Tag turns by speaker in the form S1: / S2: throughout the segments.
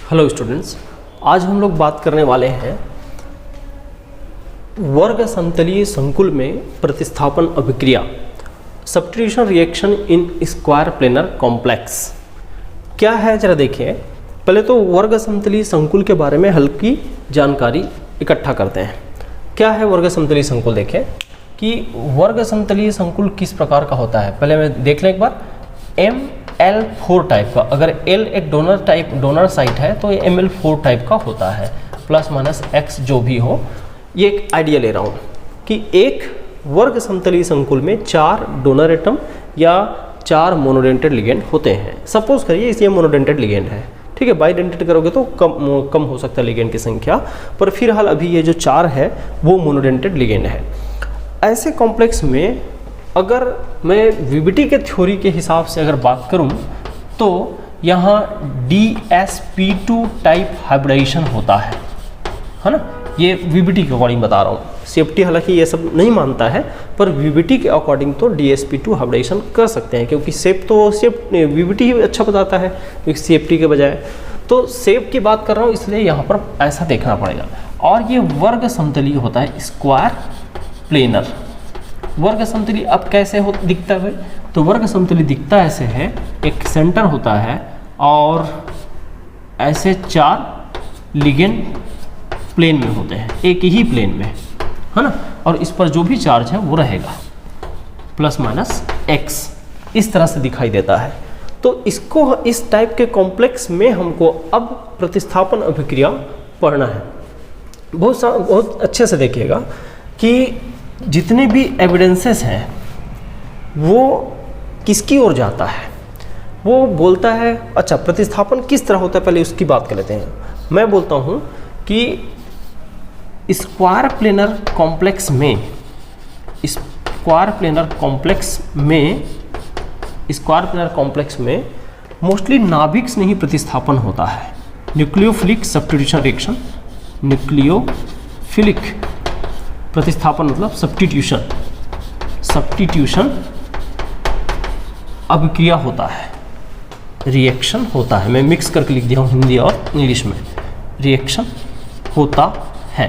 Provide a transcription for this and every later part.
S1: Hello students, आज हम लोग बात करने वाले हैं वर्ग समतलीय संकुल में प्रतिस्थापन अभिक्रिया, substitution reaction in square planar complex. क्या है जरा देखिए। पहले तो वर्ग समतलीय संकुल के बारे में हल्की जानकारी इकट्ठा करते हैं। क्या है वर्ग समतलीय संकुल? देखें कि वर्ग समतलीय संकुल किस प्रकार का होता है। पहले मैं देख लें एक बार। ML4 टाइप का, अगर L एक डोनर साइट है तो ये ML4 टाइप का होता है, प्लस माइनस x जो भी हो। ये एक आइडिया ले रहा हूँ कि एक वर्ग समतलीय संकुल में 4 डोनर एटम या 4 मोनोडेंटेड लिगेंड होते हैं। सपोज करिए इसे मोनोडेंटेड लिगेंड है, ठीक है। बाइडेंटेड करोगे तो कम हो सकता है लिगेंड की संख्या, पर फिलहाल अभी ये जो 4 है वो मोनोडेंटेड लिगेंड है। ऐसे कॉम्प्लेक्स में अगर मैं VBT के थ्योरी के हिसाब से अगर बात करूं तो यहाँ DsP2 टाइप हाइब्रिडाइजेशन होता है ना। ये VBT के अकॉर्डिंग बता रहा हूँ। सेफ्टी हालांकि ये सब नहीं मानता है, पर VBT के अकॉर्डिंग तो DsP2 हाइब्रिडाइजेशन कर सकते हैं, क्योंकि VBT ही अच्छा बताता है सेफ्टी के बजाय। तो सेफ की बात कर रहा हूँ, इसलिए यहाँ पर ऐसा देखना पड़ेगा। और ये वर्ग समतलीय होता है, स्क्वायर प्लेनर। वर्ग समतलीय अब कैसे दिखता है? तो वर्ग समतलीय दिखता ऐसे है, एक सेंटर होता है और ऐसे 4 लिगेंड प्लेन में होते हैं, एक ही प्लेन में, है ना। और इस पर जो भी चार्ज है वो रहेगा, प्लस माइनस x, इस तरह से दिखाई देता है। तो इसको, इस टाइप के कॉम्प्लेक्स में हमको अब प्रतिस्थापन अभिक्रिया पढ़ना है। बहुत अच्छे से देखिएगा कि जितने भी एविडेंसेस हैं वो किसकी ओर जाता है। वो बोलता है, अच्छा प्रतिस्थापन किस तरह होता है, पहले उसकी बात कर लेते हैं। मैं बोलता हूँ कि स्क्वायर प्लेनर कॉम्प्लेक्स में मोस्टली नाभिक से नहीं प्रतिस्थापन होता है। न्यूक्लियोफिलिक सब्स्टिट्यूशन रिएक्शन, न्यूक्लियोफिलिक प्रतिस्थापन मतलब सब्स्टिट्यूशन अभिक्रिया होता है, रिएक्शन होता है। मैं मिक्स करके लिख दिया हूँ हिंदी और इंग्लिश में, रिएक्शन होता है,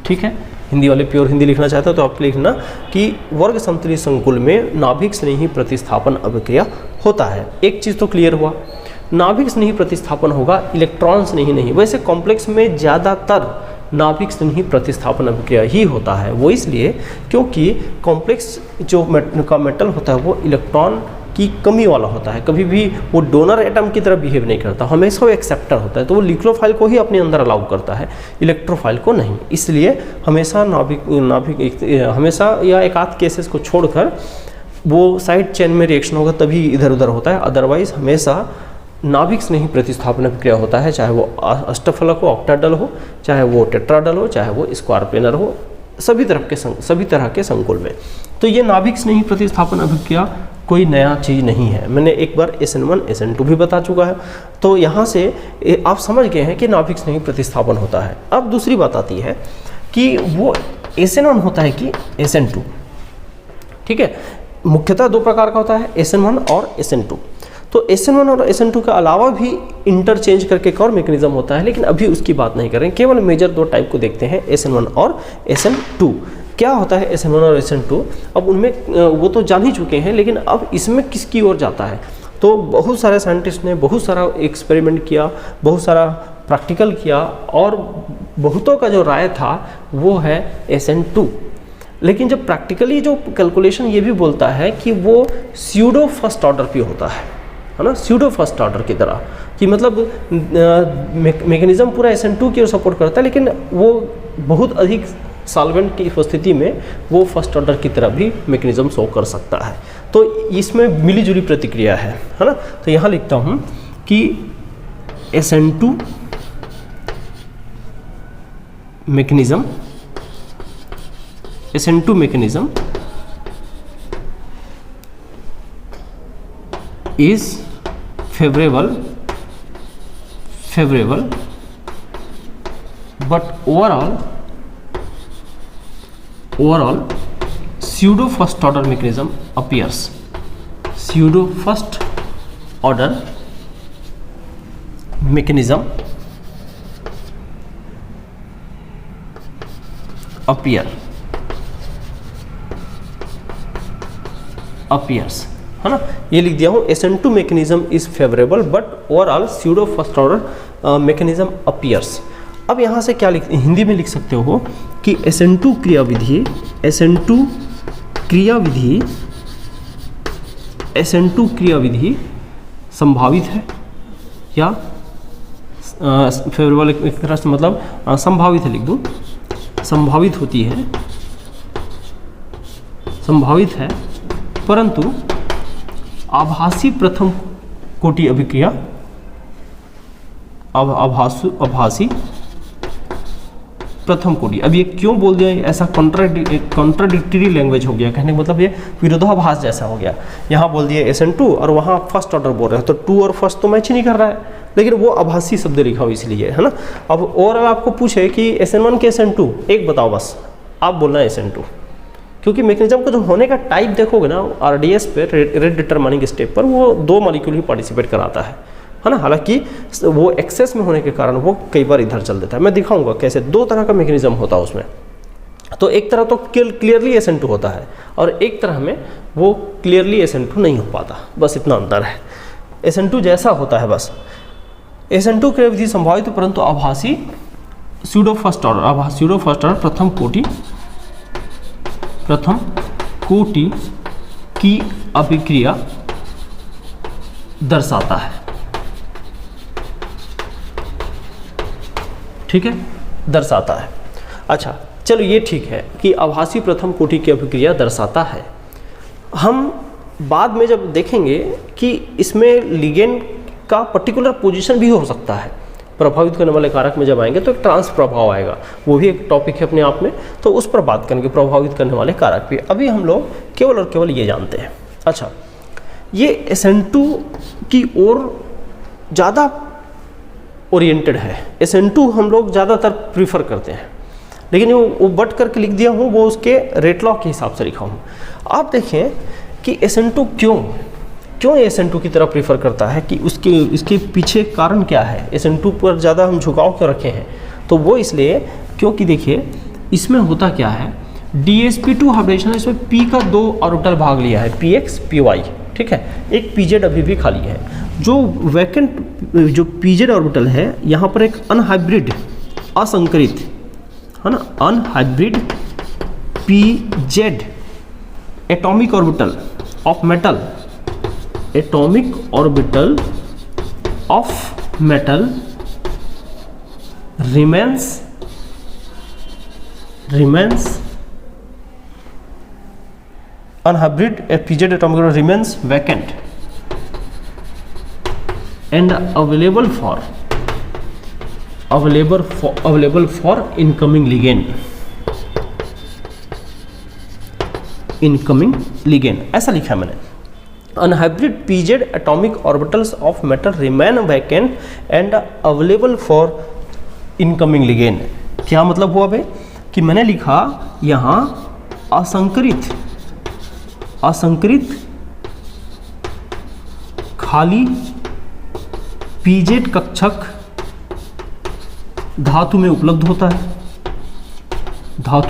S1: ठीक है। हिंदी वाले प्योर हिंदी लिखना चाहते हो तो आप लिखना कि वर्ग समतलीय संकुल में नाभिक स्नेही प्रतिस्थापन अभिक्रिया होता है। एक चीज़ तो क्लियर हुआ, नाभिक स्नेही प्रतिस्थापन होगा, इलेक्ट्रॉन स्नेही नहीं। वैसे कॉम्प्लेक्स में ज़्यादातर नाभिक स्नेही प्रतिस्थापन अभिक्रिया ही होता है। वो इसलिए क्योंकि कॉम्प्लेक्स जो का मेटल होता है वो इलेक्ट्रॉन की कमी वाला होता है। कभी भी वो डोनर एटम की तरह बिहेव नहीं करता, हमेशा वो एक्सेप्टर होता है। तो वो न्यूक्लियोफाइल को ही अपने अंदर अलाउ करता है, इलेक्ट्रोफाइल को नहीं। इसलिए हमेशा हमेशा या एक आध केसेस को छोड़कर वो साइड चेन में रिएक्शन होगा तभी इधर उधर होता है। अदरवाइज हमेशा नाभिक स्नेही प्रतिस्थापन अभिक्रिया होता है, चाहे वो अष्टफलक हो, ऑक्टाडल हो, चाहे वो टेट्राडल हो, चाहे वो स्क्वायर प्लेनर हो, सभी तरह के संकुल में। तो ये नाभिक स्नेही प्रतिस्थापन अभिक्रिया कोई नया चीज़ नहीं है। मैंने एक बार SN1 SN2 भी बता चुका है। तो यहाँ से आप समझ गए हैं कि नाभिक स्नेही प्रतिस्थापन होता है। अब दूसरी बात आती है कि वो SN1 होता है कि SN2, ठीक है। मुख्यतः 2 प्रकार का होता है, SN1 और SN2। तो SN1 और SN2 के अलावा भी इंटरचेंज करके एक और मैकेनिज्म होता है, लेकिन अभी उसकी बात नहीं करें। केवल मेजर 2 टाइप को देखते हैं, SN1 और SN2। क्या होता है SN1 और SN2? अब उनमें वो तो जान ही चुके हैं, लेकिन अब इसमें किसकी ओर जाता है? तो बहुत सारे साइंटिस्ट ने बहुत सारा एक्सपेरिमेंट किया, बहुत सारा प्रैक्टिकल किया, और बहुतों का जो राय था वो है SN2। लेकिन जब प्रैक्टिकली जो कैलकुलेशन ये भी बोलता है कि वो स्यूडो फर्स्ट ऑर्डर पे होता है ना, स्यूडो फर्स्ट ऑर्डर की तरह, कि मतलब मैकेनिज्म पूरा SN2 की ओर सपोर्ट करता है, लेकिन वो बहुत अधिक सॉल्वेंट की उपस्थिति में वो फर्स्ट ऑर्डर की तरह भी मैकेनिज्म शो कर सकता है। तो इसमें मिलीजुली प्रतिक्रिया है ना। तो यहाँ लिखता हूँ कि SN2 mechanism is favorable but overall pseudo first order mechanism mechanism appears, है ना। ये लिख दिया हूँ, SN2 mechanism is favourable but overall pseudo first order mechanism appears. अब यहाँ से क्या हिंदी में लिख सकते हो कि SN2 क्रियाविधि संभावित है या फेवरेबल, एक तरह से मतलब संभावित है लिख दूँ, संभावित होती है, संभावित है, परंतु आभासी प्रथम कोटि अभिक्रिया, आभासी प्रथम कोटि। अब ये क्यों बोल दिया, ऐसा कॉन्ट्राडिक्टरी लैंग्वेज हो गया, कहने का मतलब ये विरोधाभास जैसा हो गया। यहाँ बोल दिया SN2 और वहाँ फर्स्ट ऑर्डर बोल रहे हैं, तो 2 और फर्स्ट तो मैच ही नहीं कर रहा है, लेकिन वो आभासी शब्द लिखा हो इसलिए, है ना। अब ओवरऑल आपको पूछे कि SN1 के SN2 एक बताओ, बस आप बोलना है SN2, क्योंकि मैकेनिज्म का जो होने का टाइप देखोगे ना RDS पे, रेट डिटरमाइनिंग स्टेप पर, वो 2 मॉलिक्यूल ही पार्टिसिपेट कराता है ना। हालांकि वो एक्सेस में होने के कारण वो कई बार इधर चल देता है। मैं दिखाऊंगा कैसे 2 तरह का मैकेनिज्म होता है उसमें। तो एक तरह तो क्लियरली SN2 होता है और एक तरह में वो क्लियरली SN2 नहीं हो पाता, बस इतना अंतर है। SN2 जैसा होता है बस। SN2 क्रियाविधि संभावित परंतु आभासी स्यूडो फर्स्ट ऑर्डर प्रथम कोटि की अभिक्रिया दर्शाता है, ठीक है, दर्शाता है। अच्छा चलो ये ठीक है कि आभासी प्रथम कोटि की अभिक्रिया दर्शाता है। हम बाद में जब देखेंगे कि इसमें लिगेंड का पर्टिकुलर पोजीशन भी हो सकता है, प्रभावित करने वाले कारक में जब आएंगे तो एक ट्रांस प्रभाव आएगा, वो भी एक टॉपिक है अपने आप में, तो उस पर बात करेंगे प्रभावित करने वाले कारक भी। अभी हम लोग केवल और केवल ये जानते हैं। अच्छा, ये SN2 की ओर ज़्यादा ओरिएंटेड है, SN2 हम लोग ज़्यादातर प्रीफर करते हैं, लेकिन वो बट करके लिख दिया हूँ, वो उसके रेट लॉ के हिसाब से लिखा हूँ। आप देखें कि SN2 क्यों SN2 की तरफ प्रीफर करता है, कि इसके पीछे कारण क्या है, SN2 पर ज़्यादा हम झुकाव क्यों रखे हैं। तो वो इसलिए क्योंकि देखिए इसमें होता क्या है, DsP2 हाइब्रिडेशन है, इसमें P का 2 ऑर्बिटल भाग लिया है, PX PY, ठीक है, एक PZ अभी भी खाली है। जो वैकेंट जो PZ ऑर्बिटल है, यहाँ पर एक अनहाइब्रिड असंकरित, है ना, unhybrid PZ atomic orbital of metal, atomic orbital of metal remains unhybrid PZ atomic orbital remains vacant and available for incoming ligand, ऐसा लिखा है मैंने। Unhybrid PZ atomic orbitals of metal remain vacant and available for incoming ligand। क्या मतलब हुआ भाई कि मैंने लिखा यहाँ असंकरित खाली PZ कक्षक धातु में उपलब्ध होता है, जहां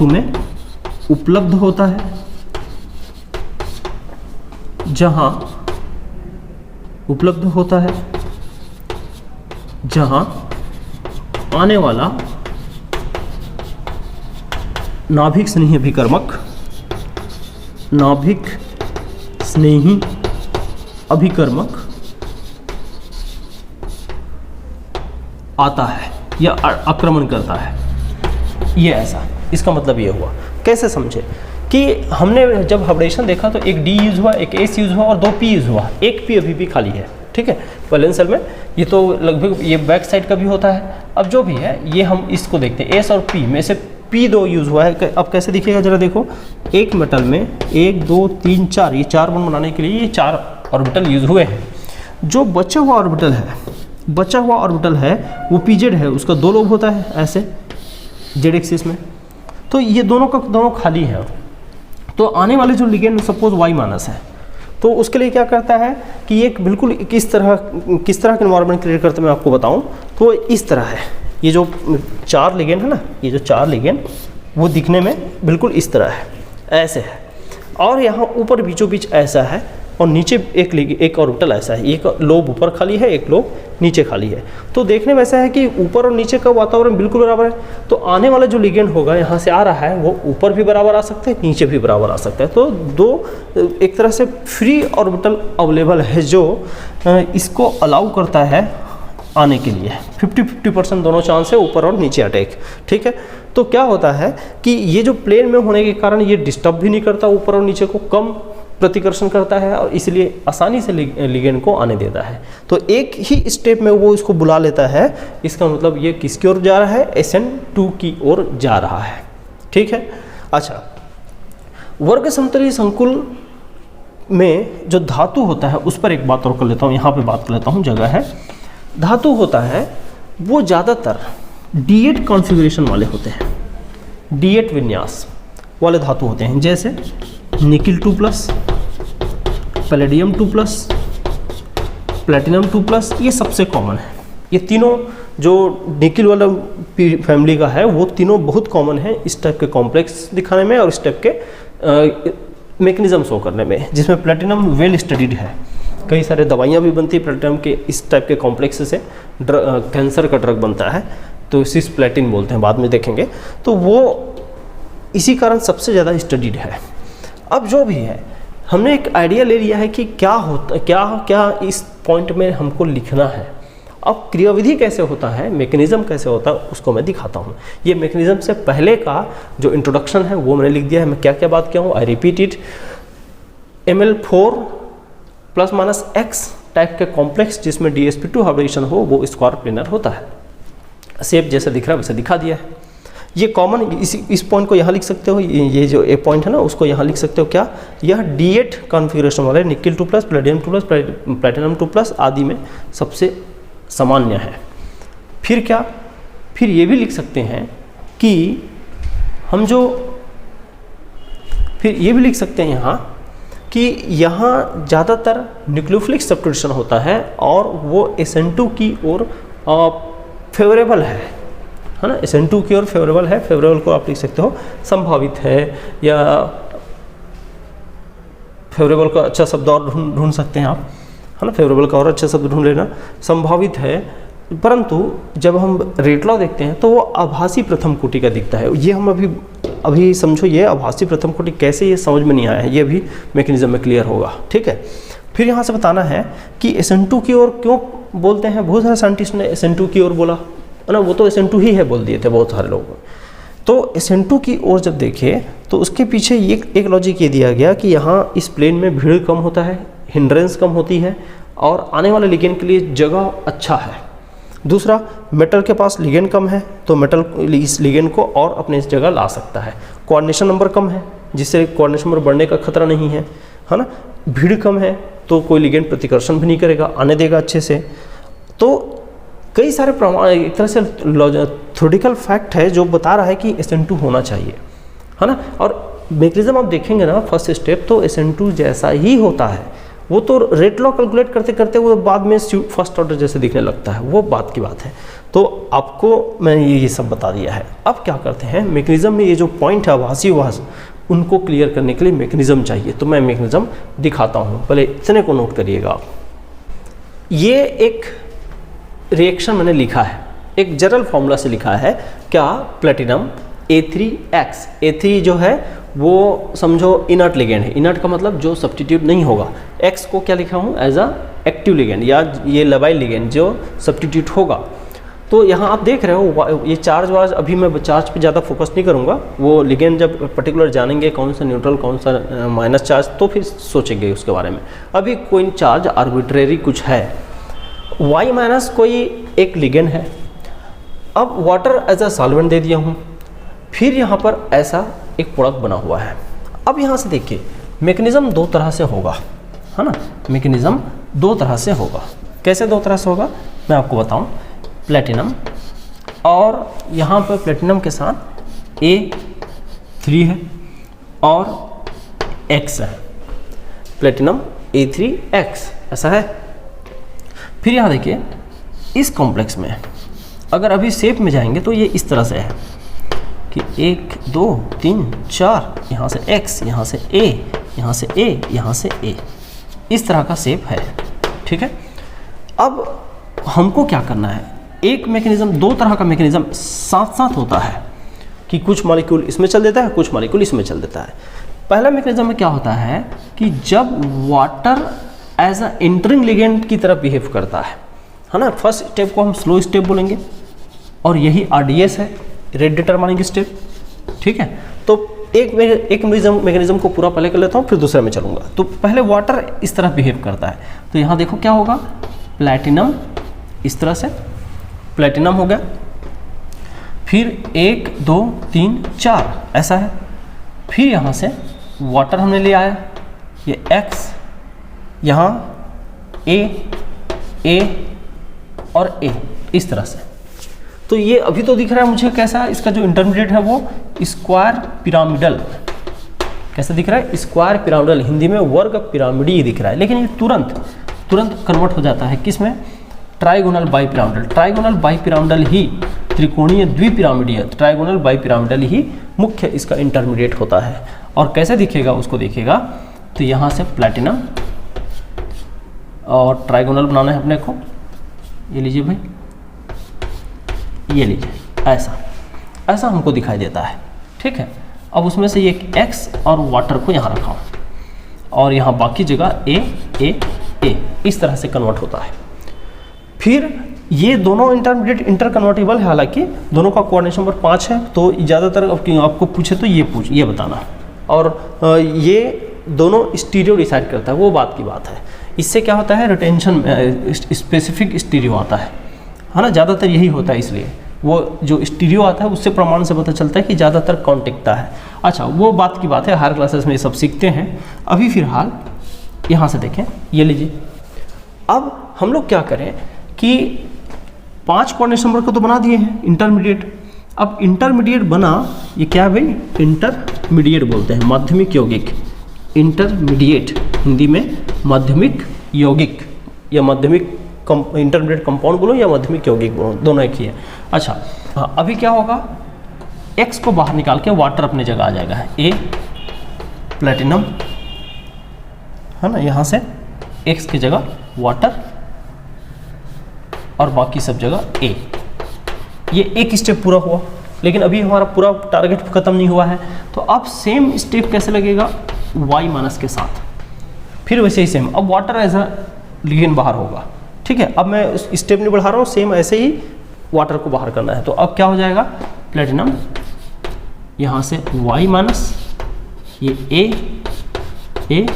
S1: उपलब्ध होता है, जहां आने वाला नाभिक स्नेही अभिकर्मक आता है या आक्रमण करता है। ये ऐसा, इसका मतलब ये हुआ। कैसे समझे कि हमने जब हाइब्रिडेशन देखा तो एक D यूज हुआ, एक S यूज हुआ और 2 P यूज हुआ, एक P अभी भी खाली है, ठीक है, वैलेंस सेल में। ये तो लगभग ये बैक साइड का भी होता है। अब जो भी है ये हम इसको देखते हैं, S और P में से P 2 यूज़ हुआ है। अब कैसे दिखेगा जरा देखो, एक मेटल में 1 2 3 4, ये 4 बॉन्ड बनाने के लिए ये 4 ऑर्बिटल यूज़ हुए हैं। जो बचा हुआ ऑर्बिटल है वो PZ है, उसका 2 लोब होता है ऐसे Z एक्सिस में, तो ये दोनों खाली है। तो आने वाले जो लिगेंड सपोज Y- है, तो उसके लिए क्या करता है कि एक बिल्कुल किस तरह का इन्वायरमेंट क्रिएट करता है मैं आपको बताऊं तो इस तरह है। ये जो 4 लिगेंड है ना, ये जो 4 लिगेंड वो दिखने में बिल्कुल इस तरह है, ऐसे है, और यहाँ ऊपर बीचों बीच ऐसा है, और नीचे एक ऑर्बिटल ऐसा है, एक लोब ऊपर खाली है, एक लोब नीचे खाली है। तो देखने में ऐसा है कि ऊपर और नीचे का वातावरण बिल्कुल बराबर है। तो आने वाला जो लिगेंड होगा यहाँ से आ रहा है वो ऊपर भी बराबर आ सकता है, नीचे भी बराबर आ सकता है। तो दो एक तरह से फ्री ऑर्बिटल अवेलेबल है जो इसको अलाउ करता है आने के लिए। 50-50% दोनों चांस है ऊपर और नीचे अटैक, ठीक है। तो क्या होता है कि ये जो प्लेन में होने के कारण ये डिस्टर्ब भी नहीं करता, ऊपर और नीचे को कम प्रतिकर्षण करता है और इसलिए आसानी से लिगेंड को आने देता है। तो एक ही स्टेप में वो इसको बुला लेता है। इसका मतलब ये किसकी ओर जा रहा है, SN2 की ओर जा रहा है, ठीक है। अच्छा, वर्ग समतलीय संकुल में जो धातु होता है उस पर एक बात और कर लेता हूँ, यहाँ पे बात कर लेता हूँ, जगह है। धातु होता है वो ज़्यादातर D8 कॉन्फ़िगरेशन वाले होते हैं, D8 विन्यास वाले धातु होते हैं, जैसे निकिल 2+, पैलेडियम 2+, प्लेटिनम 2+, ये सबसे कॉमन है। ये तीनों जो निकिल वाला फैमिली का है वो तीनों बहुत कॉमन है इस टाइप के कॉम्प्लेक्स दिखाने में और इस टाइप के मैकेनिज्म शो करने में, जिसमें प्लेटिनम वेल स्टडीड है। कई सारे दवाइयाँ भी बनती है प्लेटिनम के इस टाइप के कॉम्प्लेक्स से, कैंसर का ड्रग बनता है तो सिस्प्लेटिन बोलते हैं, बाद में देखेंगे। तो वो इसी कारण सबसे ज़्यादा स्टडीड है। अब जो भी है हमने एक आइडिया ले लिया है कि क्या होता, क्या इस पॉइंट में हमको लिखना है। अब क्रियाविधि कैसे होता है, मैकेनिज्म कैसे होता है, उसको मैं दिखाता हूँ। ये मैकेनिज्म से पहले का जो इंट्रोडक्शन है वो मैंने लिख दिया है। मैं क्या क्या बात किया हूँ, I repeat it. Ml4 ± X type के कॉम्प्लेक्स जिसमें DsP2 हाइब्रिडेशन हो वो स्क्वायर प्लेनर होता है। शेप जैसा दिख रहा है वैसे दिखा दिया है। ये कॉमन इस पॉइंट को यहाँ लिख सकते हो, ये जो एक पॉइंट है ना उसको यहाँ लिख सकते हो। क्या, यह D8 कॉन्फ़िगरेशन वाले निकिल 2+, प्लेटिनम 2+, प्लेटिनम 2+ आदि में सबसे सामान्य है। फिर क्या, फिर ये भी लिख सकते हैं कि हम जो, फिर ये भी लिख सकते हैं यहाँ कि यहाँ ज़्यादातर न्यूक्लियोफिलिक सब्स्टिट्यूशन होता है और वो SN2 की ओर फेवरेबल है ना, SN2 की ओर फेवरेबल है। फेवरेबल को आप लिख सकते हो संभावित है, या फेवरेबल का अच्छा शब्द और ढूंढ सकते हैं आप, है ना। फेवरेबल का और अच्छा शब्द ढूंढ लेना, संभावित है। परंतु जब हम रेट लॉ देखते हैं तो वो आभासी प्रथम कोटि का दिखता है। ये हम अभी समझो, ये आभासी प्रथम कोटि कैसे, ये समझ में नहीं आया है, ये भी मैकेनिज्म में क्लियर होगा, ठीक है। फिर यहाँ से बताना है कि SN2 की ओर क्यों बोलते हैं। बहुत सारे साइंटिस्ट ने SN2 की ओर बोला है ना, वो तो SN2 ही है बोल दिए थे बहुत सारे लोग। तो SN2 की ओर जब देखे तो उसके पीछे एक लॉजिक ये दिया गया कि यहाँ इस प्लेन में भीड़ कम होता है, हिंड्रेंस कम होती है और आने वाले लिगेंड के लिए जगह अच्छा है। दूसरा, मेटल के पास लिगेंड कम है तो मेटल इस लिगेंड को और अपने इस जगह ला सकता है। कोऑर्डिनेशन नंबर कम है जिससे कोऑर्डिनेशन नंबर बढ़ने का खतरा नहीं है, है ना। भीड़ कम है तो कोई लिगेंड प्रतिकर्षण भी नहीं करेगा, आने देगा अच्छे से। तो कई सारे प्रमाण, एक तरह से थ्योरेटिकल फैक्ट है जो बता रहा है कि SN2 होना चाहिए, है ना। और मैकेनिज्म आप देखेंगे ना, फर्स्ट स्टेप तो SN2 जैसा ही होता है। वो तो रेट लॉ कैलकुलेट करते करते वो बाद में फर्स्ट ऑर्डर जैसे दिखने लगता है, वो बात की बात है। तो आपको मैंने ये सब बता दिया है। अब क्या करते हैं, मैकेनिज्म में ये जो पॉइंट है आभासी आभास, उनको क्लियर करने के लिए मैकेनिज्म चाहिए। तो मैं मैकेनिज्म दिखाता हूँ, पहले इतने को नोट करिएगा आप। ये एक रिएक्शन मैंने लिखा है, एक जनरल फॉर्मूला से लिखा है। क्या, प्लेटिनम A3X, A3 जो है वो समझो इनर्ट लिगेंड है। इनर्ट का मतलब जो सब्स्टिट्यूट नहीं होगा। X को क्या लिखा हूँ, एज अ एक्टिव लिगेंड, या ये लबाइल लिगेंड जो सब्स्टिट्यूट होगा। तो यहाँ आप देख रहे हो ये चार्ज वार्ज, अभी मैं चार्ज पे ज़्यादा फोकस नहीं करूँगा, वो लिगेंड जब पर्टिकुलर जानेंगे कौन सा न्यूट्रल कौन सा माइनस चार्ज तो फिर सोचेंगे उसके बारे में। अभी कोई चार्ज आर्बिट्रेरी कुछ है, Y माइनस कोई एक लिगेंड है। अब वाटर एज अ सॉल्वेंट दे दिया हूँ, फिर यहाँ पर ऐसा एक प्रोडक्ट बना हुआ है। अब यहाँ से देखिए मैकेनिज्म दो तरह से होगा, है ना। मैकेनिज्म दो तरह से होगा। कैसे दो तरह से होगा मैं आपको बताऊँ। प्लेटिनम, और यहाँ पर प्लेटिनम के साथ A3 है और X है। प्लेटिनम A3X, ऐसा है। फिर यहाँ देखिए इस कॉम्प्लेक्स में अगर अभी शेप में जाएंगे तो ये इस तरह से है कि 1 2 3 4, यहाँ से x, यहाँ से a, यहाँ से a, यहाँ से a, इस तरह का शेप है, ठीक है। अब हमको क्या करना है, एक मैकेनिज्म, दो तरह का मैकेनिज्म साथ साथ होता है कि कुछ मॉलिक्यूल इसमें चल देता है, कुछ मॉलिक्यूल इसमें चल देता है। पहला मैकेनिज्म में क्या होता है कि जब water as a entering ligand की तरह बिहेव करता है ना, फर्स्ट स्टेप को हम स्लो स्टेप बोलेंगे और यही RDS है, रेट डिटरमाइनिंग स्टेप, ठीक है। तो एक मैकेनिज्म को पूरा पहले कर लेता हूँ, फिर दूसरे में चलूँगा। तो पहले वाटर इस तरह बिहेव करता है, तो यहाँ देखो क्या होगा, प्लैटिनम इस तरह से, प्लैटिनम हो गया, फिर 1 2 3 4 ऐसा है, फिर यहाँ से वाटर हमने ले आया, ये X, यहाँ A और A इस तरह से। तो ये अभी तो दिख रहा है मुझे कैसा, इसका जो इंटरमीडिएट है वो स्क्वायर पिरामिडल, कैसा दिख रहा है, स्क्वायर पिरामिडल, हिंदी में वर्ग पिरामिडी दिख रहा है, लेकिन ये तुरंत कन्वर्ट हो जाता है किस में, ट्राइगोनल बाइपिरामिडल। ट्राइगोनल बाइपिरामिडल ही त्रिकोणीय द्विपिरामिडीय, ट्राइगोनल बाइपिरामिडल ही मुख्य इसका इंटरमीडिएट होता है। और कैसे दिखेगा उसको देखिएगा, तो यहाँ से प्लैटिनम और ट्राइगोनल बनाना है अपने को, ये लीजिए भाई, ये लीजिए, ऐसा हमको दिखाई देता है, ठीक है। अब उसमें से ये X और वाटर को यहाँ रखा हूँ और यहाँ बाकी जगह A इस तरह से कन्वर्ट होता है। फिर ये दोनों इंटरमीडिएट इंटर कन्वर्टेबल है, हालांकि दोनों का कोऑर्डिनेशन नंबर 5 है, तो ज़्यादातर आपको पूछे तो ये बताना, और ये दोनों स्टीरियो डिसाइड करता है, वो बात की बात है। इससे क्या होता है, रिटेंशन स्पेसिफिक स्टीरियो आता है ना, ज़्यादातर यही होता है, इसलिए वो जो स्टीरियो आता है उससे प्रमाण से पता चलता है कि ज़्यादातर कौन टिकता है। अच्छा, वो बात की बात है, हायर क्लासेस में ये सब सीखते हैं। अभी फिलहाल यहाँ से देखें, ये लीजिए, अब हम लोग क्या करें कि 5 कोऑर्डिनेशन नंबर को तो बना दिए हैं इंटरमीडिएट। अब इंटरमीडिएट बना, ये क्या है भाई, इंटरमीडिएट बोलते हैं, माध्यमिक यौगिक, इंटरमीडिएट हिंदी में माध्यमिक यौगिक या माध्यमिक इंटरमीडिएट कंपाउंड बोलो या माध्यमिक यौगिक बोलो, दोनों एक ही है। अच्छा हाँ, अभी क्या होगा, X को बाहर निकाल के वाटर अपने जगह आ जाएगा, A प्लैटिनम है ना, यहाँ से X की जगह वाटर और बाकी सब जगह A। ये एक स्टेप पूरा हुआ, लेकिन अभी हमारा पूरा टारगेट खत्म नहीं हुआ है, तो अब सेम स्टेप कैसे लगेगा, Y माइनस के साथ, फिर वैसे ही सेम, अब वाटर एज अ लिगेंड बाहर होगा, ठीक है। अब मैं उस स्टेप नहीं बढ़ा रहा हूँ, सेम ऐसे ही वाटर को बाहर करना है। तो अब क्या हो जाएगा, प्लेटिनम यहाँ से Y माइनस, ये A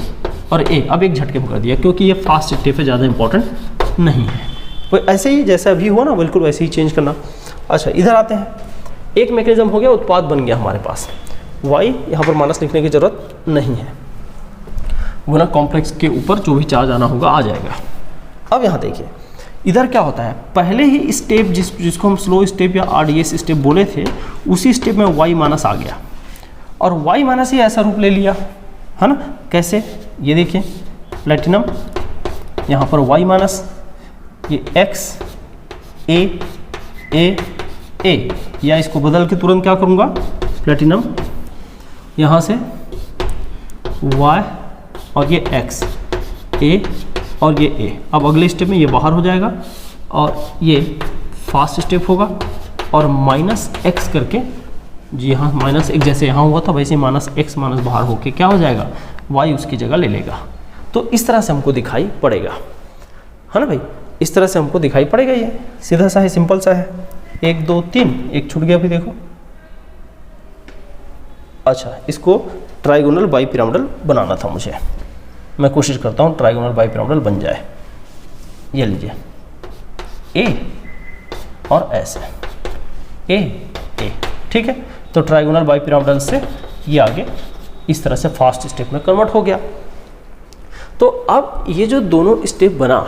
S1: और A, अब एक झटके में कर दिया क्योंकि ये फास्ट स्टेप है, ज़्यादा इंपॉर्टेंट नहीं है। तो ऐसे ही जैसा अभी हुआ ना, बिल्कुल वैसे ही चेंज करना। अच्छा, इधर आते हैं, एक मैकेनिज्म हो गया, उत्पाद बन गया हमारे पास, Y यहाँ पर माइनस लिखने की ज़रूरत नहीं है, गुना कॉम्प्लेक्स के ऊपर जो भी चार्ज आना होगा आ जाएगा। अब यहाँ देखिए, इधर क्या होता है, पहले ही स्टेप जिसको हम स्लो स्टेप या RDS स्टेप बोले थे, उसी स्टेप में Y माइनस आ गया और Y माइनस ही ऐसा रूप ले लिया है ना। कैसे, ये देखिए, प्लैटिनम यहाँ पर Y माइनस, ये X A, या इसको बदल के तुरंत क्या करूँगा, प्लैटिनम यहाँ से Y और ये X A और ये A। अब अगले स्टेप में ये बाहर हो जाएगा और ये फास्ट स्टेप होगा और माइनस एक्स करके, जी हाँ, माइनस एक जैसे यहाँ हुआ था वैसे माइनस एक्स माइनस बाहर होके क्या हो जाएगा, Y उसकी जगह ले लेगा। तो इस तरह से हमको दिखाई पड़ेगा, है ना भाई, इस तरह से हमको दिखाई पड़ेगा। ये सीधा सा है, सिंपल सा है, 1 2 3, एक छूट गया अभी देखो। अच्छा, इसको ट्राइगोनल बाइपिरामिडल बनाना था मुझे, मैं कोशिश करता हूँ ट्राइगोनल बाइपिरामिडल बन जाए। ये लीजिए, A और ऐसे A, ठीक है। तो ट्राइगोनल बाइपिरामिडल से ये आगे इस तरह से फास्ट स्टेप में कन्वर्ट हो गया। तो अब ये जो दोनों स्टेप बना,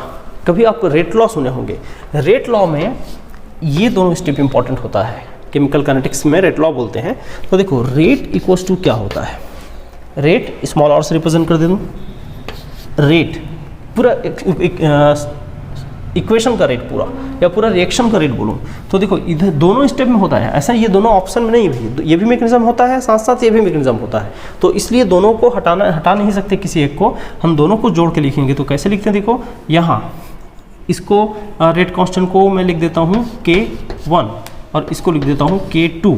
S1: कभी आप रेट लॉ सुने होंगे, रेट लॉ में ये दोनों स्टेप इंपॉर्टेंट होता है, केमिकल काइनेटिक्स में रेट लॉ बोलते हैं। तो देखो, रेट इक्वल्स टू क्या होता है, रेट स्मॉल आर से रिप्रेजेंट कर दे दूँ, रेट, पूरा इक्वेशन का रेट पूरा या पूरा रिएक्शन का रेट बोलूँ तो देखो इधर दोनों स्टेप में होता है ऐसा, ये दोनों ऑप्शन में नहीं है, ये भी मैकेनिज्म होता है साथ साथ ये भी मैकेनिज्म होता है, तो इसलिए दोनों को हटा नहीं सकते किसी एक को, हम दोनों को जोड़ के लिखेंगे। तो कैसे लिखते हैं देखो, यहाँ इसको रेट कांस्टेंट को मैं लिख देता हूँ K1 और इसको लिख देता हूँ K2,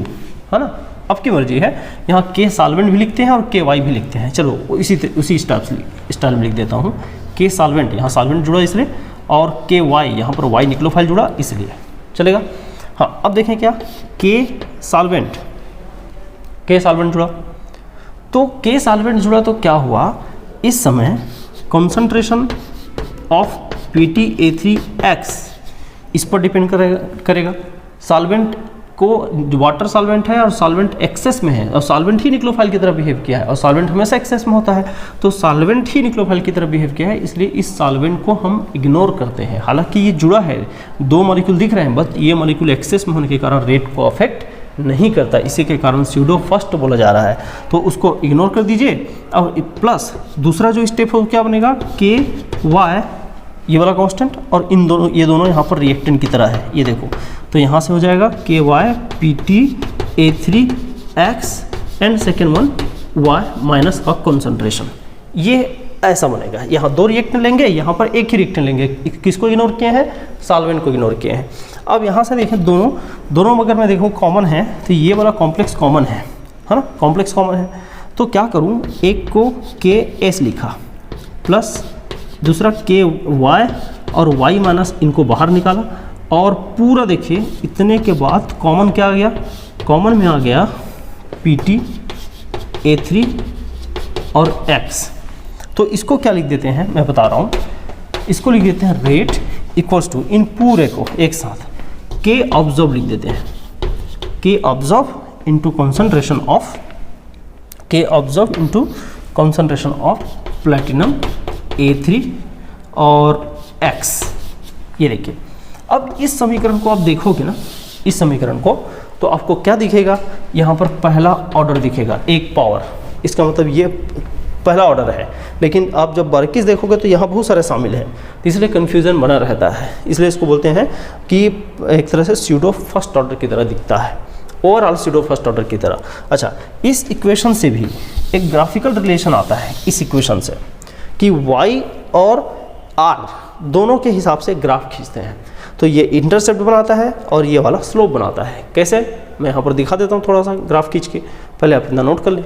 S1: है ना, आपकी मर्जी है। यहाँ K सॉल्वेंट भी लिखते हैं और KY भी लिखते हैं, चलो उसी स्टाइल में लिख देता हूँ K सॉल्वेंट, यहाँ सॉल्वेंट जुड़ा इसलिए, और KY यहाँ पर Y निक्लोफाइल जुड़ा इसलिए चलेगा। हाँ अब देखें क्या K सॉल्वेंट जुड़ा, तो K सॉल्वेंट जुड़ा तो क्या हुआ, इस समय कॉन्सेंट्रेशन ऑफ PtA3X इस पर डिपेंड करेगा। सॉल्वेंट को वाटर सॉल्वेंट है और सॉल्वेंट एक्सेस में है और सॉल्वेंट ही निक्लोफाइल की तरह बिहेव किया है और सॉल्वेंट हमेशा एक्सेस में होता है, तो सॉल्वेंट ही निक्लोफाइल की तरह बिहेव किया है, इसलिए इस सॉल्वेंट को हम इग्नोर करते हैं। हालांकि ये जुड़ा है, दो मॉलिक्यूल दिख रहे हैं, बट ये मॉलिक्यूल एक्सेस में होने के कारण रेट को अफेक्ट नहीं करता, इसी के कारण स्यूडो फर्स्ट बोला जा रहा है, तो उसको इग्नोर कर दीजिए। और प्लस दूसरा जो स्टेप है क्या बनेगा, KY ये वाला कांस्टेंट और ये दोनों यहाँ पर रिएक्टेंट की तरह है, ये देखो, तो यहाँ से हो जाएगा KY PtA3X and second one Y minus का कॉन्सेंट्रेशन, ये ऐसा बनेगा। यहाँ दो रिएक्टेंट लेंगे, यहाँ पर एक ही रिएक्टेंट लेंगे, किसको इग्नोर किए हैं, सॉल्वेंट को इग्नोर किए हैं। अब यहाँ से देखें दोनों अगर मैं देखूँ कॉमन है तो ये वाला कॉम्प्लेक्स कॉमन है ना, कॉम्प्लेक्स कॉमन है, तो क्या करूँ, एक को KS लिखा प्लस दूसरा KY और Y माइनस, इनको बाहर निकाला और पूरा देखिए इतने के बाद कॉमन क्या आ गया, कॉमन में आ गया PtA3 और X, तो इसको क्या लिख देते हैं मैं बता रहा हूँ, इसको लिख देते हैं रेट इक्वल्स टू, इन पूरे को एक साथ K ऑब्जर्व लिख देते हैं, K observe into concentration of, K observe into concentration of platinum A3 और X, ये देखिए। अब इस समीकरण को आप देखोगे ना, इस समीकरण को, तो आपको क्या दिखेगा, यहाँ पर पहला ऑर्डर दिखेगा, एक पावर, इसका मतलब ये पहला ऑर्डर है, लेकिन आप जब बारीकी देखोगे तो यहाँ बहुत सारे शामिल हैं, इसलिए कन्फ्यूज़न बना रहता है, इसलिए इसको बोलते हैं कि एक तरह से स्यूडो फर्स्ट ऑर्डर की तरह दिखता है, ओवरऑल स्यूडो फर्स्ट ऑर्डर की तरह। अच्छा, इस इक्वेशन से भी एक ग्राफिकल रिलेशन आता है, इस इक्वेशन से कि Y और R दोनों के हिसाब से ग्राफ खींचते हैं, तो ये इंटरसेप्ट बनाता है और ये वाला स्लोप बनाता है। कैसे, मैं यहाँ पर दिखा देता हूँ थोड़ा सा ग्राफ खींच के, पहले आप इतना नोट कर लें।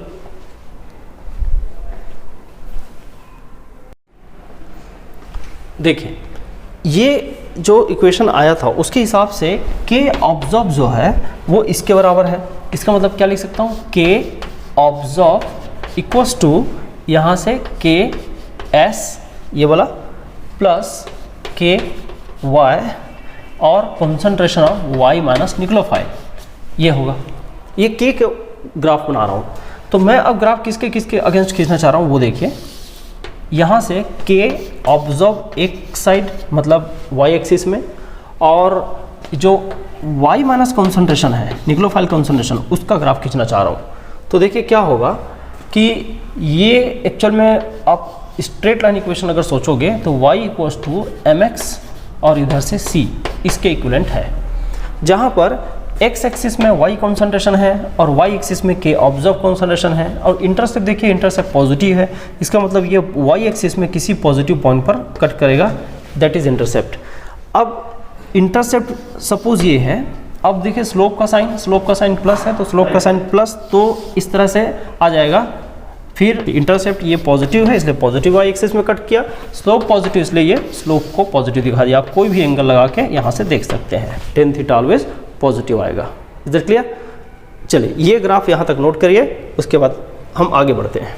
S1: देखिए ये जो इक्वेशन आया था उसके हिसाब से K ऑब्जर्व जो है वो इसके बराबर है, इसका मतलब क्या लिख सकता हूँ, K ऑब्जर्व इक्वल्स टू यहाँ से KS ये वाला प्लस KY और concentration of Y minus nucleophile, ये होगा। ये K के ग्राफ बना रहा हूँ, तो मैं अब ग्राफ किसके अगेंस्ट खींचना चाह रहा हूँ वो देखिए। यहाँ से K ऑब्जर्व एक साइड मतलब Y एक्सिस में, और जो Y माइनस कॉन्सेंट्रेशन है निक्लोफाइल कॉन्सेंट्रेशन, उसका ग्राफ खींचना चाह रहा हूँ। तो देखिए क्या होगा कि ये एक्चुअल में आप स्ट्रेट लाइन इक्वेशन अगर सोचोगे तो y इक्वल्स टू mx और इधर से c इसके इक्विवेलेंट है, जहाँ पर x एक्सिस में y कॉन्सेंट्रेशन है और y एक्सिस में k ऑब्जर्व कॉन्सेंट्रेशन है, और इंटरसेप्ट देखिए, इंटरसेप्ट पॉजिटिव है, इसका मतलब ये y एक्सिस में किसी पॉजिटिव पॉइंट पर कट करेगा, दैट इज इंटरसेप्ट। अब इंटरसेप्ट सपोज ये है, अब देखिए स्लोप का साइन प्लस है, तो स्लोप का साइन प्लस, तो इस तरह से आ जाएगा। फिर इंटरसेप्ट ये पॉजिटिव है इसलिए पॉजिटिव वाई एक्सिस में कट किया, स्लोप पॉजिटिव इसलिए ये स्लोप को पॉजिटिव दिखा दिया। आप कोई भी एंगल लगा के यहाँ से देख सकते हैं, tan थीटा ऑलवेज पॉजिटिव आएगा। Is that clear? चलिए ये ग्राफ यहाँ तक नोट करिए, उसके बाद हम आगे बढ़ते हैं।